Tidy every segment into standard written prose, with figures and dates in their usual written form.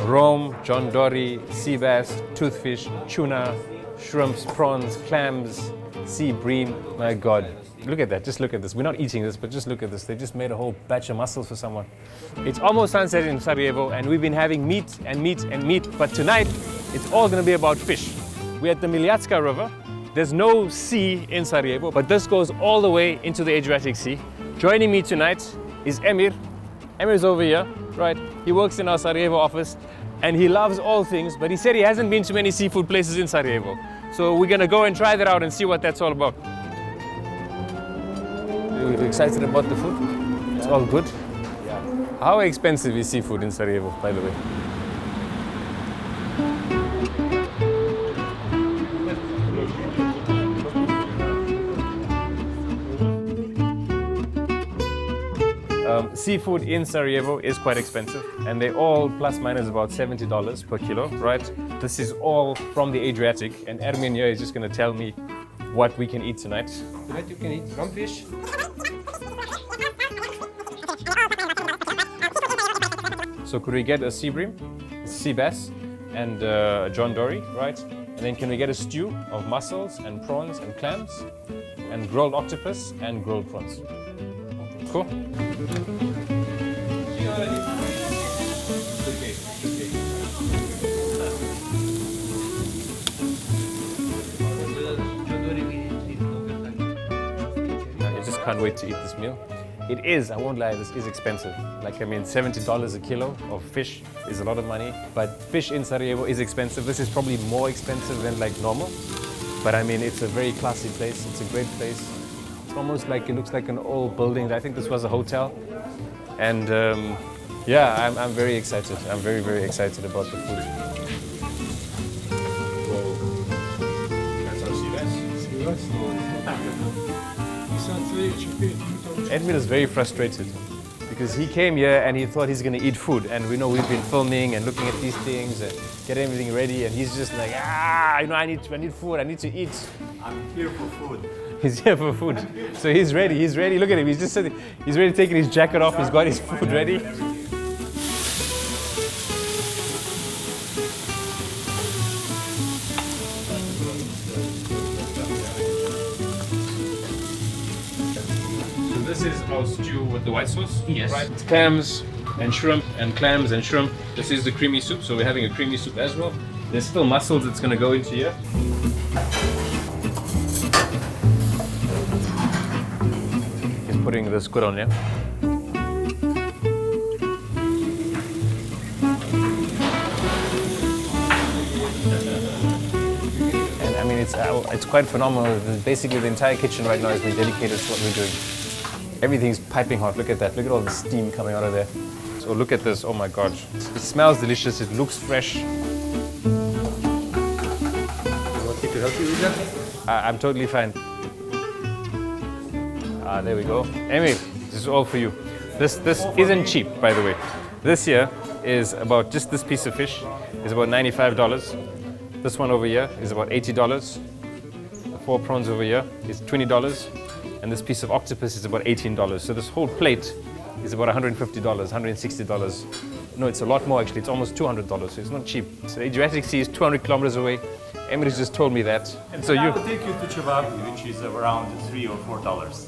Rome, John Dory, sea bass, toothfish, tuna, shrimps, prawns, clams, sea bream. My God, look at that, just look at this. We're not eating this, but just look at this. They just made a whole batch of mussels for someone. It's almost sunset in Sarajevo, and we've been having meat and meat and meat, but tonight, it's all gonna be about fish. We're at the Miljacka River. There's no sea in Sarajevo, but this goes all the way into the Adriatic Sea. Joining me tonight is Emir. Emir's over here, right? He works in our Sarajevo office, and he loves all things, but he said he hasn't been to many seafood places in Sarajevo. So we're gonna go and try that out and see what that's all about. Are you excited about the food? Yeah. It's all good? Yeah. How expensive is seafood in Sarajevo, by the way? Seafood in Sarajevo is quite expensive, and they all plus minus about $70 per kilo, right? This is all from the Adriatic, and Ermin here is just going to tell me what we can eat tonight. Tonight you can eat rumfish. So could we get a sea bream, a sea bass, and a John Dory, right? And then can we get a stew of mussels and prawns and clams, and grilled octopus and grilled prawns? Cool. I just can't wait to eat this meal. It is, I won't lie, this is expensive. Like, I mean, $70 a kilo of fish is a lot of money, but fish in Sarajevo is expensive. This is probably more expensive than like normal, but I mean, it's a very classy place. It's a great place. It's almost like, it looks like an old building. I think this was a hotel. And yeah, I'm very excited. I'm very, very excited about the food. That's our sea bass. Edmund is very frustrated because he came here and he thought he's going to eat food. And we know we've been filming and looking at these things and getting everything ready. And he's just like, you know, I need food. I need to eat. I'm here for food. He's here for food. So he's ready. He's ready. Look at him. He's just sitting. He's ready taking his jacket off. He's got his food ready. So this is our stew with the white sauce. Yes. Right. It's clams and shrimp and clams and shrimp. This is the creamy soup. So we're having a creamy soup as well. There's still mussels that's going to go into here. Putting the squid on here. And I mean, it's quite phenomenal. Basically, the entire kitchen right now has been dedicated to what we're doing. Everything's piping hot. Look at that. Look at all the steam coming out of there. So look at this. Oh my gosh. It smells delicious. It looks fresh. You want me to help you with that? I'm totally fine. There we go. Emily, this is all for you. This isn't cheap, by the way. This here is about, just this piece of fish is about $95. This one over here is about $80. The 4 prawns over here is $20. And this piece of octopus is about $18. So this whole plate is about $150, $160. No, it's a lot more actually. It's almost $200, so it's not cheap. So the Adriatic Sea is 200 kilometers away. Emily just told me that. And so I will take you to Chavapi, which is around $3 or $4.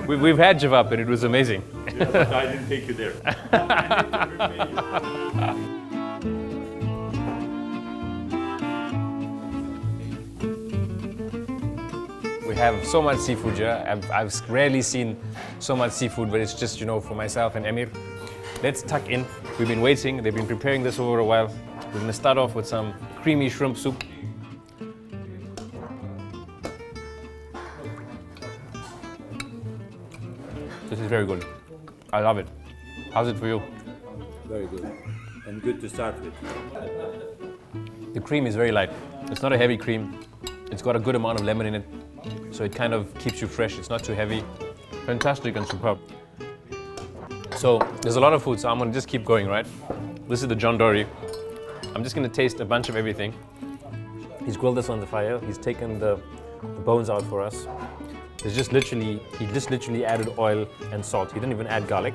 We've had Javap and it was amazing. Yeah, but I didn't take you there. We have so much seafood here. I've rarely seen so much seafood, but it's just, you know, for myself and Emir. Let's tuck in. We've been waiting. They've been preparing this over a while. We're going to start off with some creamy shrimp soup. This is very good. I love it. How's it for you? Very good. And good to start with. The cream is very light. It's not a heavy cream. It's got a good amount of lemon in it, so it kind of keeps you fresh. It's not too heavy. Fantastic and superb. So there's a lot of food, so I'm gonna just keep going, right? This is the John Dory. I'm just gonna taste a bunch of everything. He's grilled this on the fire. He's taken the bones out for us. He just literally added oil and salt. He didn't even add garlic.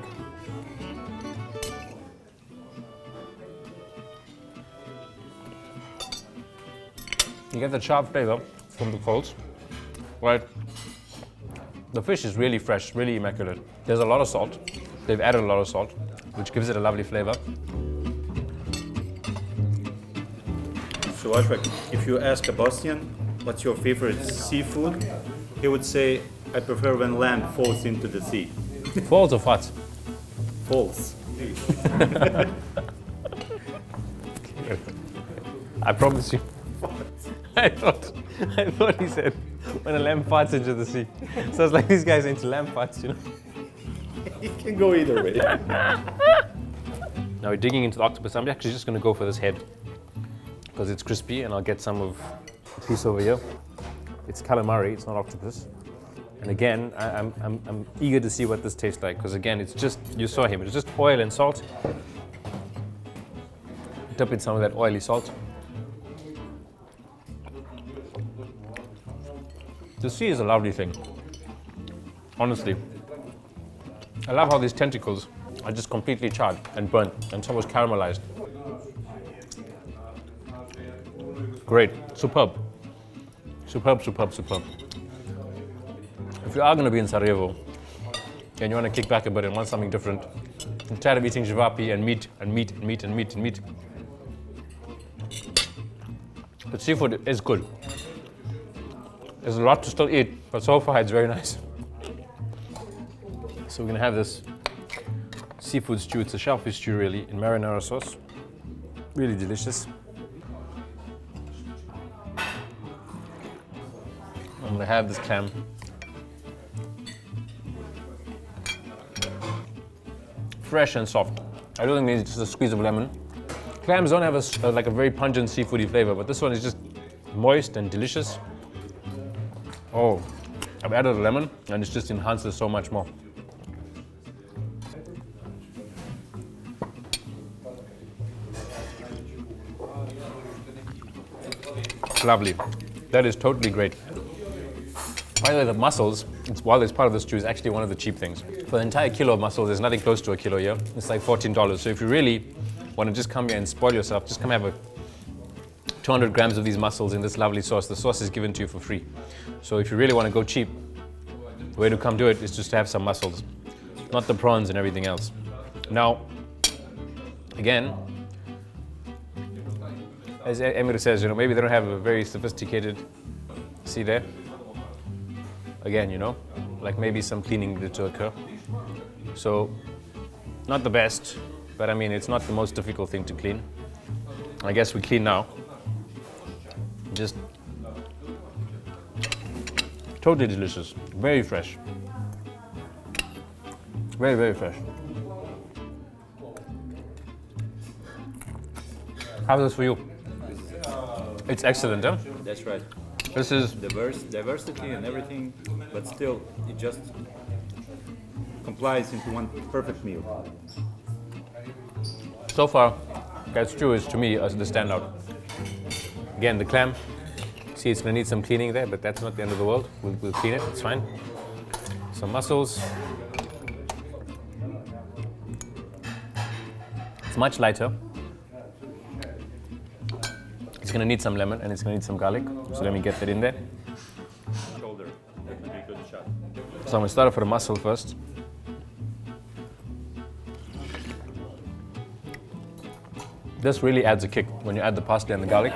You get the sharp flavor from the coals, right? The fish is really fresh, really immaculate. There's a lot of salt. They've added a lot of salt, which gives it a lovely flavor. So Ashwak, if you ask a Bosnian, what's your favorite seafood? He would say, I prefer when land falls into the sea. Falls or farts? Falls. I promise you. I thought he said when a lamb farts into the sea. So it's like these guys into lamb farts, you know. It can go either way. Now we're digging into the octopus. I'm actually just going to go for this head because it's crispy, and I'll get some of a piece over here. It's calamari, it's not octopus. And again, I'm eager to see what this tastes like because again, it's just, you saw him, it's just oil and salt. Dip in some of that oily salt. The sea is a lovely thing, honestly. I love how these tentacles are just completely charred and burnt and so much caramelized. Great, superb. Superb, superb, superb. If you are going to be in Sarajevo and you want to kick back a bit and want something different, instead of eating javapi and meat and meat and meat and meat and meat, but seafood is good. There's a lot to still eat, but so far it's very nice. So we're going to have this seafood stew. It's a shellfish stew really, in marinara sauce. Really delicious. I'm going to have this clam. Fresh and soft. I don't think it needs just a squeeze of lemon. Clams don't have like a very pungent seafoody flavor, but this one is just moist and delicious. Oh, I've added a lemon and it's just enhances so much more. Lovely. That is totally great. By the way, the mussels, while it's part of the stew, is actually one of the cheap things. For an entire kilo of mussels, there's nothing close to a kilo here. It's like $14. So if you really want to just come here and spoil yourself, just come have a 200 grams of these mussels in this lovely sauce. The sauce is given to you for free. So if you really want to go cheap, the way to come do it is just to have some mussels, not the prawns and everything else. Now, again, as Emir says, you know, maybe they don't have a very sophisticated, see there? Again, you know, like maybe some cleaning needed to occur. So, not the best, but I mean, it's not the most difficult thing to clean. I guess we clean now. Just totally delicious, very fresh. Very, very fresh. How's this for you? It's excellent, huh? That's right. This is Diversity and everything, but still, it just complies into one perfect meal. so far, that stew is to me as the standout. Again, the clam. See, it's gonna need some cleaning there, but that's not the end of the world. We'll clean it, it's fine. Some mussels. It's much lighter. It's gonna need some lemon and it's gonna need some garlic. So let me get that in there. Shoulder, that would be a good shot. So I'm gonna start off with the mussel first. This really adds a kick when you add the parsley and the garlic.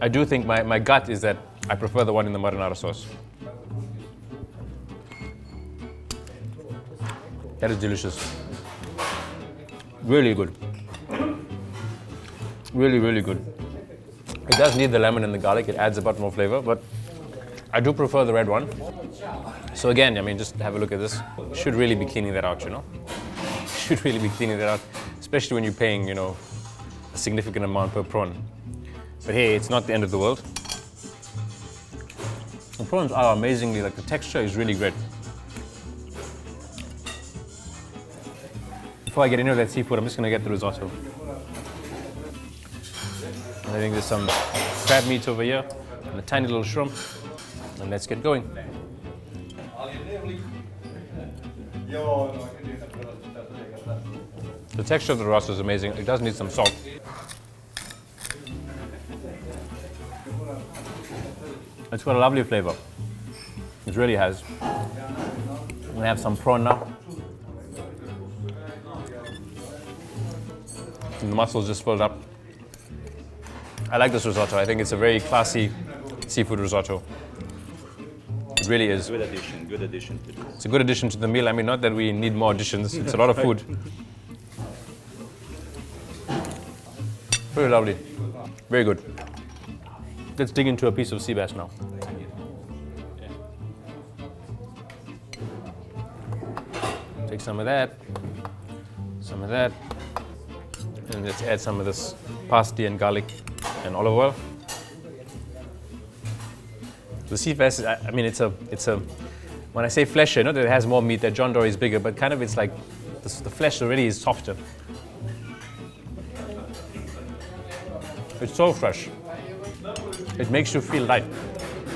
I do think my gut is that I prefer the one in the marinara sauce. That is delicious. Really good. Really, really good. It does need the lemon and the garlic. It adds a bit more flavor, but I do prefer the red one. So again, I mean, just have a look at this. Should really be cleaning that out, you know? Should really be cleaning that out, especially when you're paying, you know, a significant amount per prawn. But hey, it's not the end of the world. The prawns are amazingly, like the texture is really great. Before I get into that seafood, I'm just gonna get the risotto. I think there's some crab meat over here and a tiny little shrimp. And let's get going. The texture of the risotto is amazing. It does need some salt. It's got a lovely flavor. It really has. I'm gonna have some prawn now. And the muscles just filled up. I like this risotto. I think it's a very classy seafood risotto. It really is. Good addition to this. It's a good addition to the meal. I mean, not that we need more additions. It's a lot of food. Very lovely. Very good. Let's dig into a piece of sea bass now. Take some of that, and let's add some of this parsley and garlic and olive oil. The sea bass, I mean, it's a. When I say fleshy, not that it has more meat, that John Dory is bigger, but kind of it's like the flesh already is softer. It's so fresh. It makes you feel light.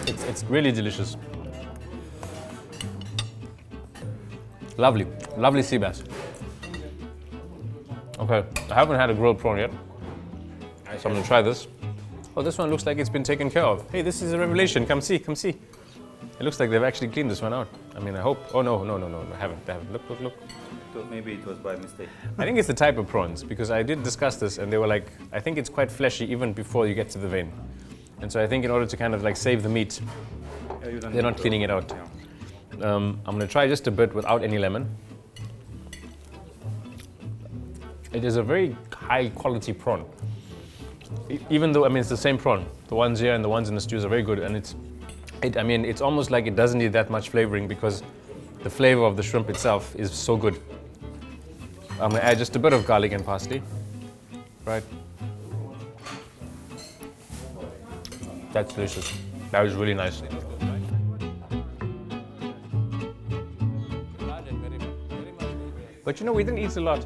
It's really delicious. Lovely, lovely sea bass. Okay, I haven't had a grilled prawn yet, so I'm gonna try this. Oh, this one looks like it's been taken care of. Hey, this is a revelation. Come see, come see. It looks like they've actually cleaned this one out. I mean, I hope. Oh no, I haven't. Look. Maybe it was by mistake. I think it's the type of prawns, because I did discuss this and they were like, I think it's quite fleshy even before you get to the vein. And so I think in order to kind of like save the meat, they're not cleaning it out. Yeah. I'm gonna try just a bit without any lemon. It is a very high quality prawn. Even though, I mean, it's the same prawn. The ones here and the ones in the stews are very good, and it's almost like it doesn't need that much flavoring because the flavor of the shrimp itself is so good. I'm gonna add just a bit of garlic and parsley, right? That's delicious. That was really nice. But you know, we didn't eat a lot.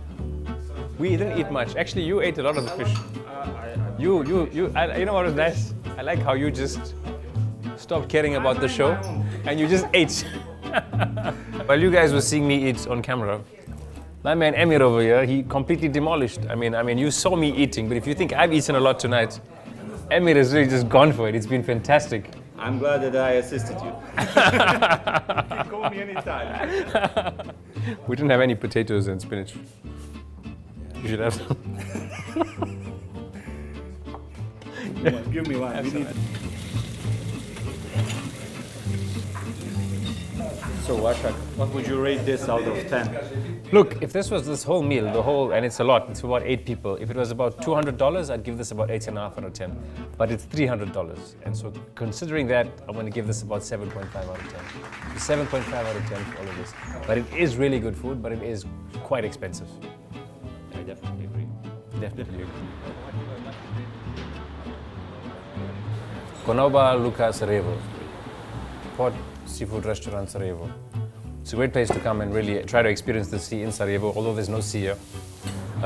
We didn't eat much. Actually, you ate a lot of the fish. You know what was nice? I like how you just stopped caring about the show and you just ate. While you guys were seeing me eat on camera, my man Emir over here, he completely demolished. I mean, you saw me eating, but if you think I've eaten a lot tonight, Emir has really just gone for it. It's been fantastic. I'm glad that I assisted you. You can call me anytime. We didn't have any potatoes and spinach. You should have some. Give me one. We need. So Washak, what would you rate this out of 10? Look, if this was this whole meal, and it's a lot, it's about 8 people. If it was about $200, I'd give this about 8.5 out of 10. But it's $300. And so considering that, I'm going to give this about 7.5 out of 10. So 7.5 out of 10 for all of this. But it is really good food, but it is quite expensive. I definitely agree. Definitely agree. Konoba Luka Sarajevo, Port Seafood Restaurant Sarajevo. It's a great place to come and really try to experience the sea in Sarajevo, although there's no sea here.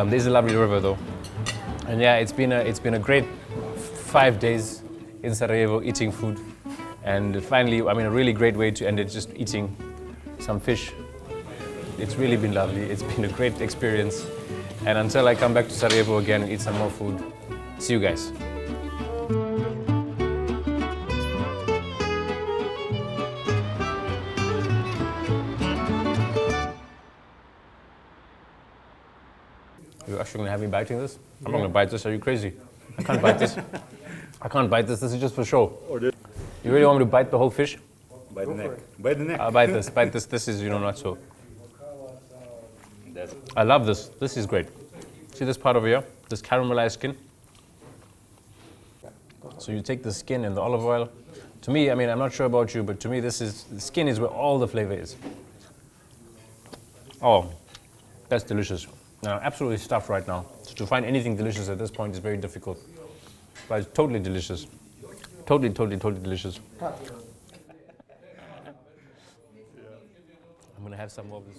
There's a lovely river though. And yeah, it's been a great 5 days in Sarajevo eating food. And finally, I mean, a really great way to end it, just eating some fish. It's really been lovely. It's been a great experience. And until I come back to Sarajevo again and eat some more food, see you guys. You're actually gonna have me biting this? I'm not gonna bite this, are you crazy? I can't bite this. I can't bite this is just for show. You really want me to bite the whole fish? By the neck. By the neck. I'll bite this, this is, not so. I love this, this is great. See this part over here? This caramelized skin? So you take the skin and the olive oil. To me, I mean, I'm not sure about you, but to me the skin is where all the flavor is. Oh, that's delicious. Now, absolutely stuffed right now. So to find anything delicious at this point is very difficult. But it's totally delicious. Totally delicious. I'm gonna have some more of this.